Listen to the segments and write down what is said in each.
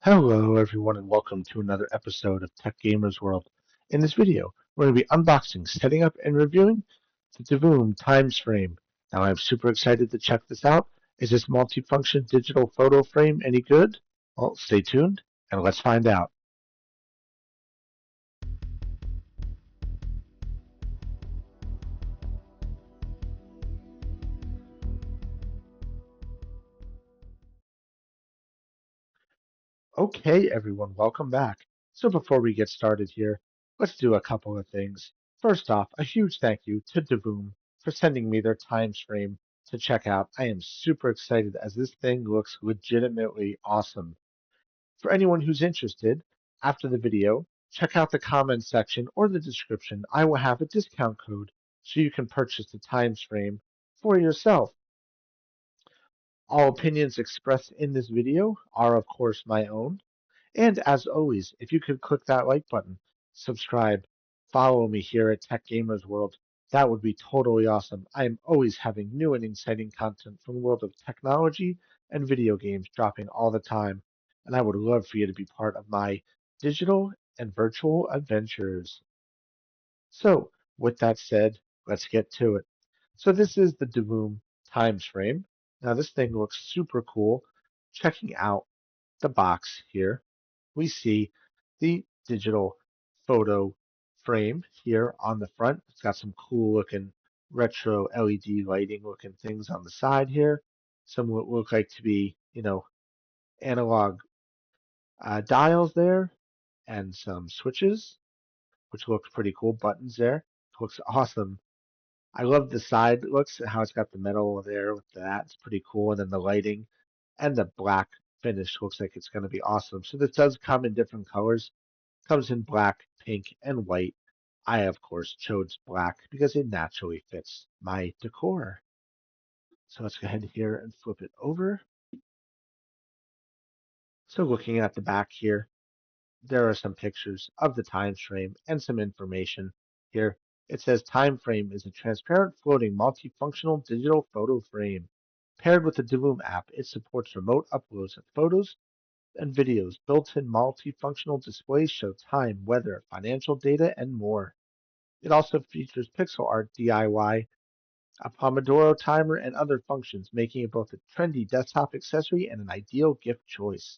Hello everyone and welcome to another episode of Tech Gamers World. In this video, we're going to be unboxing, setting up, and reviewing the Divoom Times Frame. Now I'm super excited to check this out. Is this multifunction digital photo frame any good? Well, stay tuned and let's find out. Okay everyone, welcome back. So before we get started here, let's do a couple of things. First off, a huge thank you to Divoom for sending me their Times Frame to check out. I am super excited as this thing looks legitimately awesome. For anyone who's interested, after the video, check out the comments section or the description. I will have a discount code so you can purchase the Times Frame for yourself. All opinions expressed in this video are, of course, my own. And as always, if you could click that like button, subscribe, follow me here at Tech Gamers World, that would be totally awesome. I am always having new and exciting content from the world of technology and video games dropping all the time, and I would love for you to be part of my digital and virtual adventures. So, with that said, let's get to it. So this is the Divoom Times Frame. Now this thing looks super cool. Checking out the box here, we see the digital photo frame here on the front. It's got some cool looking retro LED lighting looking things on the side here. Some what look like to be, analog dials there and some switches, which looks pretty cool. Buttons there. Looks awesome. I love the side looks, how it's got the metal there with that. It's pretty cool. And then the lighting and the black finish looks like it's going to be awesome. So this does come in different colors. Comes in black, pink, and white. I, of course, chose black because it naturally fits my decor. So let's go ahead here and flip it over. So looking at the back here, there are some pictures of the time frame and some information here. It says time frame is a transparent floating multifunctional digital photo frame. Paired with the Divoom app, it supports remote uploads of photos and videos. Built-in multifunctional displays show time, weather, financial data, and more. It also features pixel art DIY, a Pomodoro timer, and other functions, making it both a trendy desktop accessory and an ideal gift choice.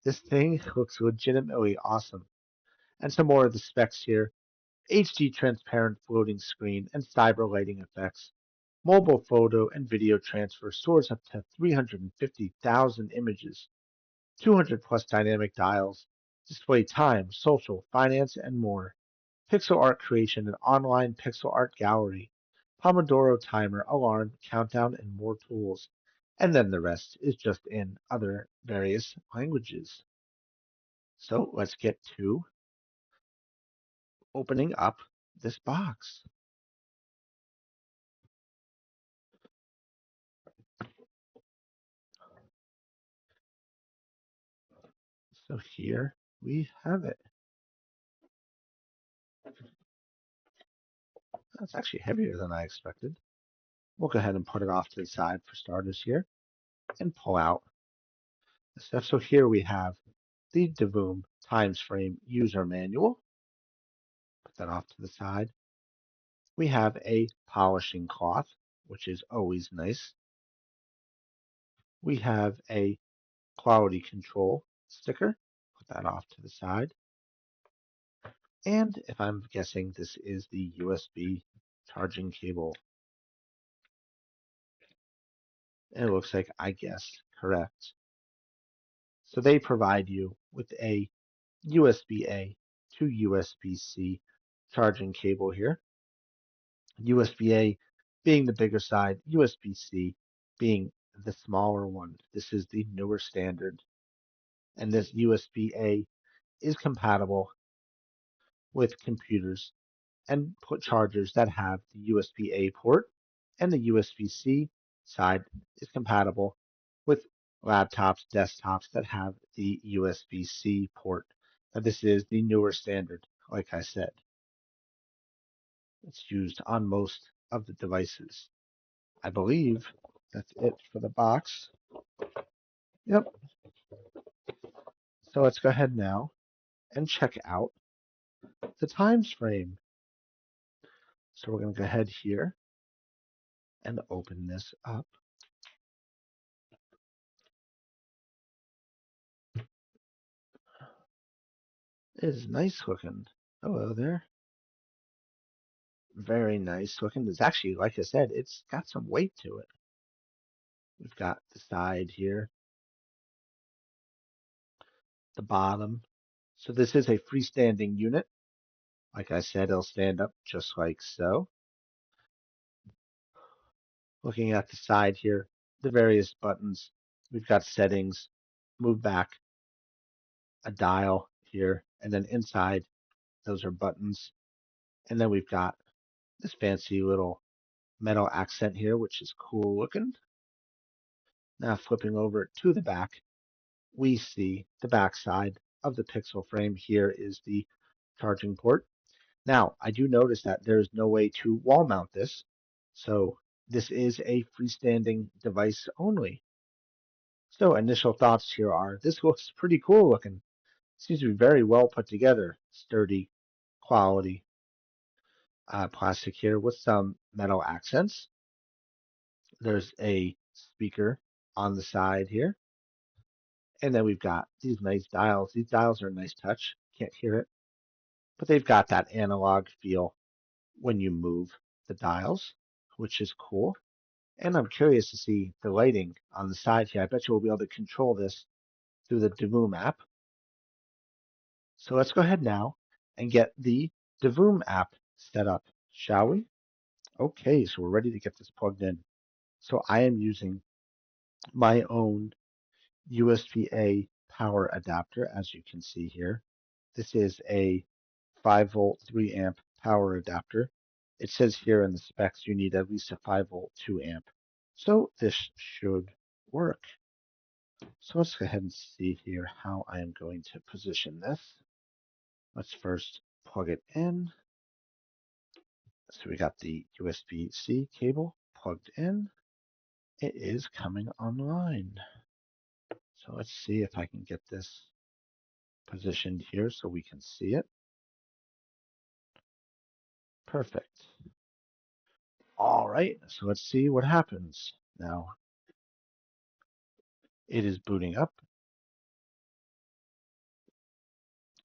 This thing looks legitimately awesome. And some more of the specs here. HD transparent floating screen and cyber lighting effects. Mobile photo and video transfer stores up to 350,000 images. 200 plus dynamic dials. Display time, social, finance, and more. Pixel art creation and online pixel art gallery. Pomodoro timer, alarm, countdown, and more tools. And then the rest is just in other various languages. So let's get to opening up this box. So here we have it. That's actually heavier than I expected. We'll go ahead and put it off to the side for starters here and pull out the stuff. So here we have the Divoom Times Frame user manual. Put that off to the side. We have a polishing cloth, which is always nice. We have a quality control sticker. Put that off to the side. And if I'm guessing, this is the USB charging cable. And it looks like I guessed correct. So they provide you with a USB-A to USB-C charging cable here. USB-A being the bigger side, USB-C being the smaller one. This is the newer standard. And this USB-A is compatible with computers and put chargers that have the USB-A port, and the USB-C side is compatible with laptops, desktops that have the USB-C port. Now, this is the newer standard, like I said. It's used on most of the devices. I believe that's it for the box. Yep. So let's go ahead now and check out the times frame. So we're going to go ahead here and open this up. It is nice looking. Hello there. Very nice looking. It's actually, like I said, it's got some weight to it. We've got the side here, the bottom. So this is a freestanding unit. Like I said, it'll stand up just like so. Looking at the side here, the various buttons. We've got settings, move back, a dial here, and then inside, those are buttons. And then we've got this fancy little metal accent here, which is cool looking. Now flipping over to the back, we see the back side of the Pixel frame. Here is the charging port. Now, I do notice that there's no way to wall mount this, so this is a freestanding device only. So initial thoughts here are, this looks pretty cool looking. Seems to be very well put together. Sturdy, quality plastic here with some metal accents. There's a speaker on the side here. And then we've got these nice dials. These dials are a nice touch. Can't hear it, but they've got that analog feel when you move the dials, which is cool. And I'm curious to see the lighting on the side here. I bet you we'll be able to control this through the Divoom app. So let's go ahead now and get the Divoom app set up, shall we? Okay, so we're ready to get this plugged in. So I am using my own USB-A power adapter, as you can see here. This is a 5-volt, 3-amp power adapter. It says here in the specs you need at least a 5-volt, 2-amp. So this should work. So let's go ahead and see here how I am going to position this. Let's first plug it in. So we got the USB-C cable plugged in. It is coming online. So let's see if I can get this positioned here so we can see it. Perfect. All right, so let's see what happens. Now, it is booting up.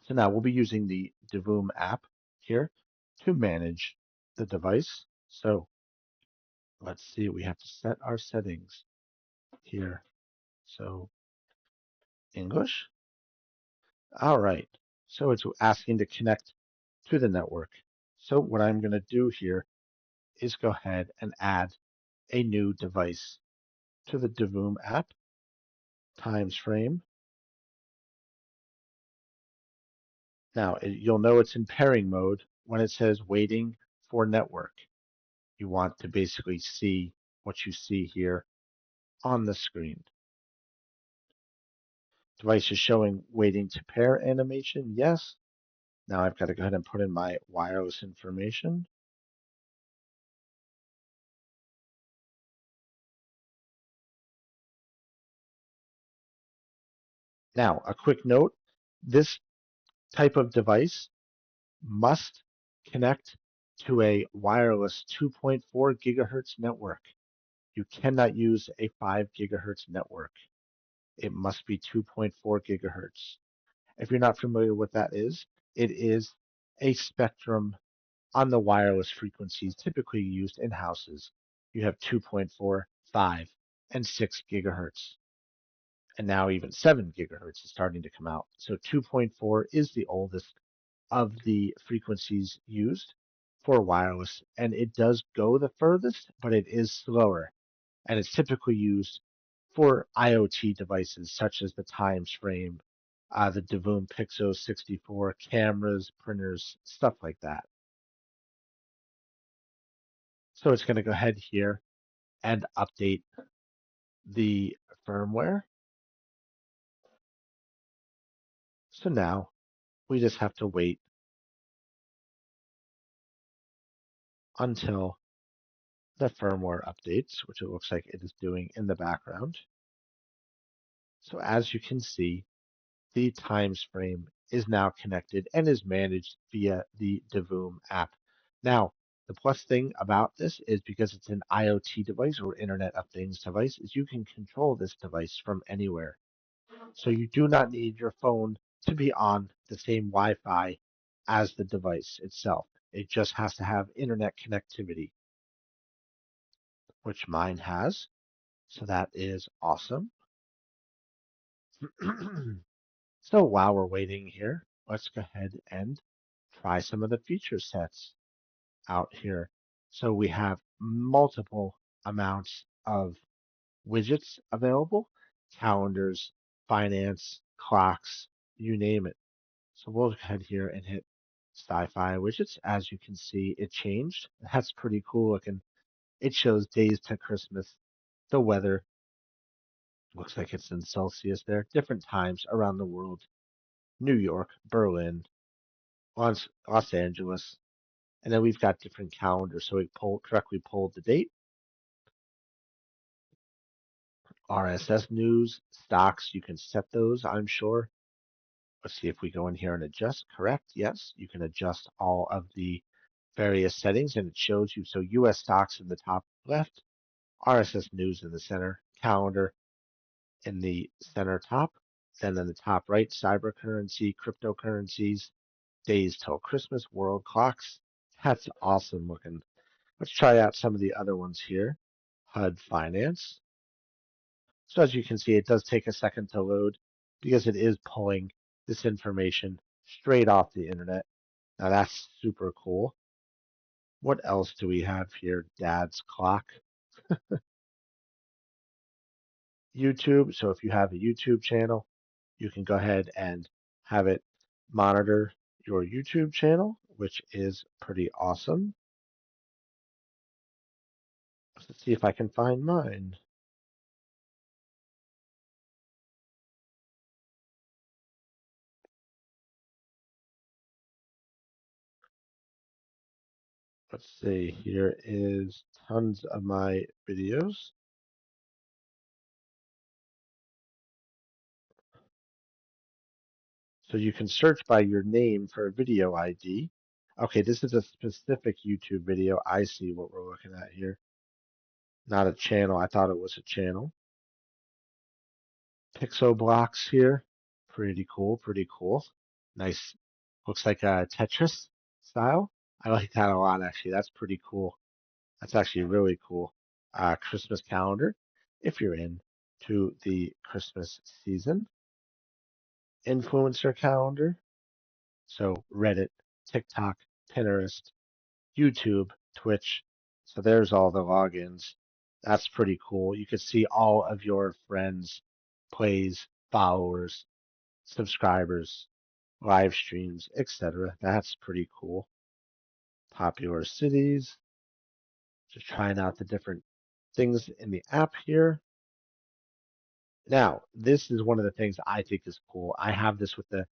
So now we'll be using the Divoom app here to manage the device. So let's see, we have to set our settings here. So English. All right, so it's asking to connect to the network. So what I'm going to do here is go ahead and add a new device to the Divoom app, Times Frame. Now, you'll know it's in pairing mode when it says waiting for network. You want to basically see what you see here on the screen. Device is showing waiting to pair animation. Yes. Now I've got to go ahead and put in my wireless information. Now, a quick note, this type of device must connect to a wireless 2.4 gigahertz network. You cannot use a 5 gigahertz network. It must be 2.4 gigahertz. If you're not familiar with that is, it is a spectrum on the wireless frequencies typically used in houses. You have 2.4, 5, and 6 gigahertz. And now even 7 gigahertz is starting to come out. So 2.4 is the oldest of the frequencies used for wireless, and it does go the furthest, but it is slower, and it's typically used for IoT devices such as the Times Frame, the Divoom Pixel 64, cameras, printers, stuff like that. So it's going to go ahead here and update the firmware. So now we just have to wait until the firmware updates, which it looks like it is doing in the background. So as you can see, The Times Frame is now connected and is managed via the Divoom app. Now, the plus thing about this is because it's an IoT device or Internet of Things device, is you can control this device from anywhere. So you do not need your phone to be on the same Wi-Fi as the device itself. It just has to have internet connectivity, which mine has. So that is awesome. So while we're waiting here, let's go ahead and try some of the feature sets out here. So we have multiple amounts of widgets available, calendars, finance, clocks, you name it. So we'll go ahead here and hit sci-fi widgets. As you can see, it changed. That's pretty cool looking. It shows days to Christmas, the weather. Looks like it's in Celsius there. Different times around the world. New York, Berlin, Los Angeles. And then we've got different calendars. So we correctly pulled the date. RSS news, stocks, you can set those, I'm sure. Let's see if we go in here and adjust. Correct. Yes, you can adjust all of the various settings and it shows you. So US stocks in the top left, RSS news in the center, calendar in the center top, then in the top right, cyber currency, cryptocurrencies, days till Christmas, world clocks. That's awesome looking. Let's try out some of the other ones here. HUD finance. So as you can see, it does take a second to load because it is pulling this information straight off the internet. Now that's super cool. What else do we have here? Dad's clock. YouTube. So if you have a YouTube channel, you can go ahead and have it monitor your YouTube channel, which is pretty awesome. Let's see if I can find mine. Let's see, here is tons of my videos. So you can search by your name for a video ID. Okay, this is a specific YouTube video. I see what we're looking at here. Not a channel. I thought it was a channel. Pixel blocks here. Pretty cool, pretty cool. Nice. Looks like a Tetris style. I like that a lot, actually. That's pretty cool. That's actually really cool. Christmas calendar, if you're in to the Christmas season. Influencer calendar. So Reddit, TikTok, Pinterest, YouTube, Twitch. So there's all the logins. That's pretty cool. You can see all of your friends, plays, followers, subscribers, live streams, etc. That's pretty cool. Popular cities. Just trying out the different things in the app here. Now, this is one of the things I think is cool. I have this with the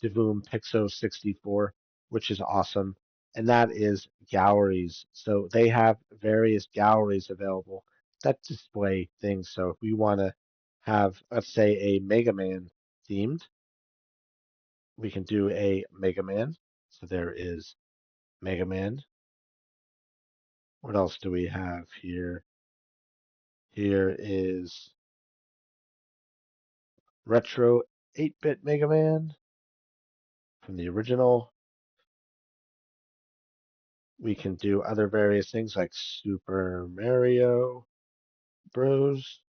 Divoom Pixo 64, which is awesome, and that is galleries. So they have various galleries available that display things. So if we want to have, let's say, a Mega Man themed, we can do a Mega Man. So there is Mega Man. What else do we have here? Here is Retro 8-bit Mega Man from the original. We can do other various things like Super Mario Bros.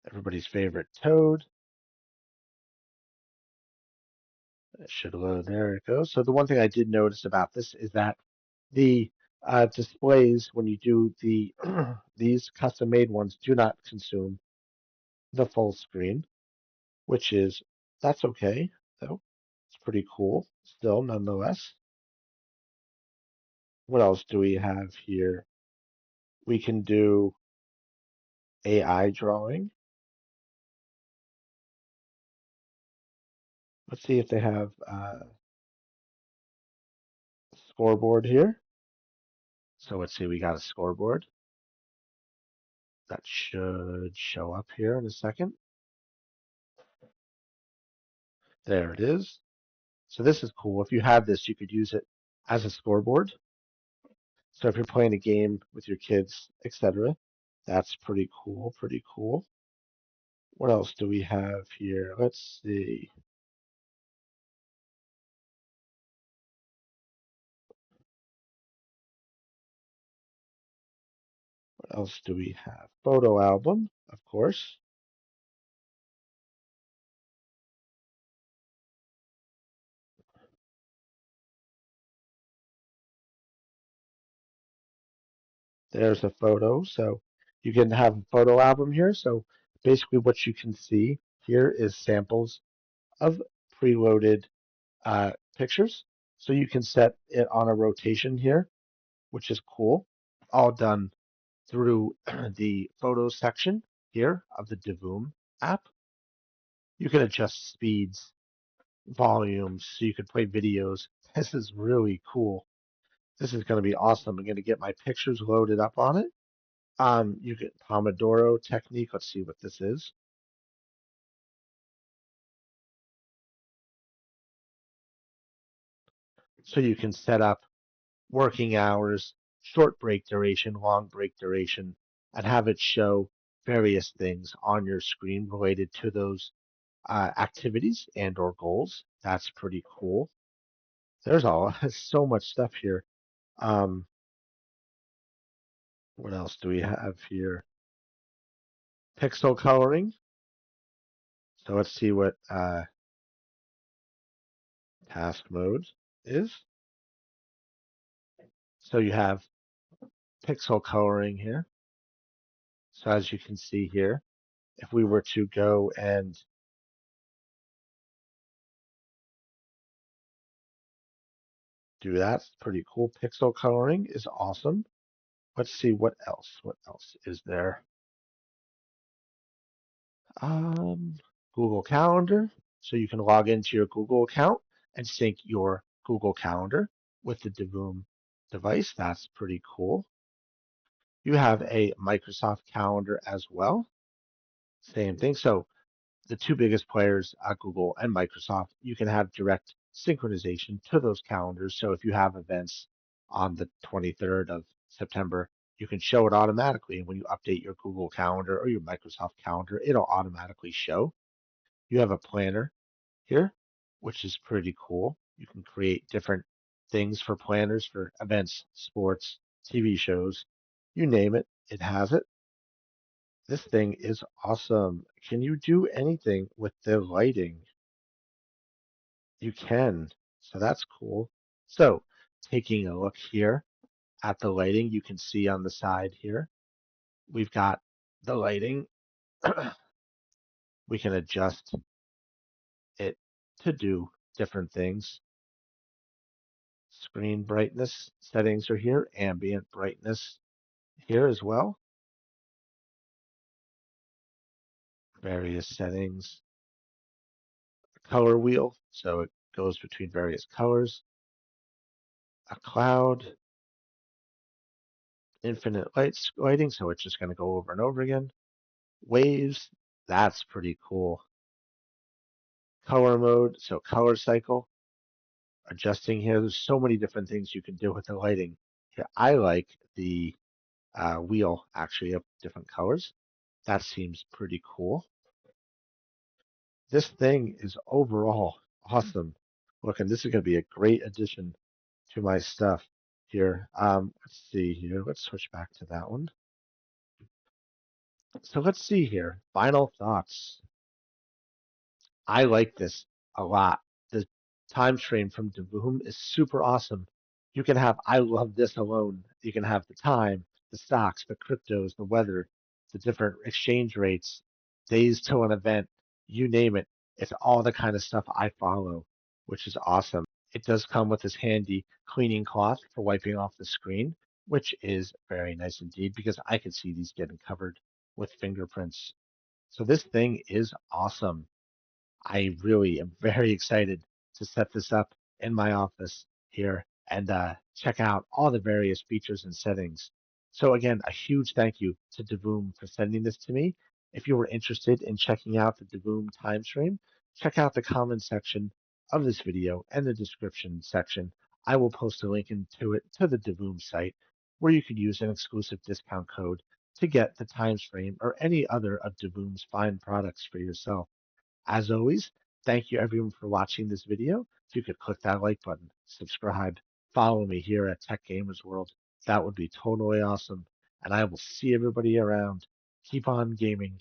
Everybody's favorite Toad. It should load. There it goes. So the one thing I did notice about this is that the displays, when you do the these custom-made ones, do not consume the full screen, which is that's okay though. It's pretty cool still, nonetheless. What else do we have here? We can do AI drawing. Let's see if they have scoreboard here. So let's see, we got a scoreboard. That should show up here in a second. There it is. So this is cool. If you have this, you could use it as a scoreboard. So if you're playing a game with your kids, etc., that's pretty cool, pretty cool. What else do we have here? Let's see. What else do we have? Photo album, of course. There's a photo. So you can have a photo album here. So basically what you can see here is samples of preloaded pictures. So you can set it on a rotation here, which is cool. All done through the photos section here of the Divoom app. You can adjust speeds, volumes, so you can play videos. This is really cool. This is going to be awesome. I'm going to get my pictures loaded up on it. You get Pomodoro technique. Let's see what this is. So you can set up working hours, short break duration, long break duration, and have it show various things on your screen related to those activities and or goals. That's pretty cool. There's all so much stuff here. Um, what else do we have here? Pixel coloring. So let's see what task mode is. So you have pixel coloring here. So as you can see here, if we were to go and do that, it's pretty cool. Pixel coloring is awesome. Let's see what else. What else is there? Um, Google Calendar. So you can log into your Google account and sync your Google Calendar with the Divoom device. That's pretty cool. You have a Microsoft Calendar as well. Same thing. So the two biggest players at Google and Microsoft, you can have direct synchronization to those calendars. So if you have events on the 23rd of September, you can show it automatically. And when you update your Google Calendar or your Microsoft Calendar, it'll automatically show. You have a planner here, which is pretty cool. You can create different things for planners for events, sports, TV shows, you name it, it has it. This thing is awesome. Can you do anything with the lighting? You can. So that's cool. So taking a look here at the lighting, you can see on the side here, we've got the lighting. We can adjust it to do different things. Screen brightness settings are here, ambient brightness here as well. Various settings, color wheel, so it goes between various colors, a cloud, infinite lighting, so it's just going to go over and over again. Waves, that's pretty cool. Color mode, so color cycle, adjusting here. There's so many different things you can do with the lighting. Here, I like the wheel actually of different colors. That seems pretty cool. This thing is overall awesome. Look, and this is going to be a great addition to my stuff here. Let's see here. Let's switch back to that one. So let's see here. Final thoughts. I like this a lot. The time frame from Divoom is super awesome. You can have, I love this alone. You can have the time, the stocks, the cryptos, the weather, the different exchange rates, days till an event, you name it. It's all the kind of stuff I follow, which is awesome. It does come with this handy cleaning cloth for wiping off the screen, which is very nice indeed because I can see these getting covered with fingerprints. So this thing is awesome. I really am very excited to set this up in my office here and check out all the various features and settings. So again, a huge thank you to Divoom for sending this to me. If you were interested in checking out the Divoom Times Frame, check out the comments section of this video and the description section. I will post a link into it to the Divoom site where you could use an exclusive discount code to get the Times Frame or any other of Divoom's fine products for yourself. As always, thank you everyone for watching this video. If you could click that like button, subscribe, follow me here at Tech Gamers World, that would be totally awesome. And I will see everybody around. Keep on gaming.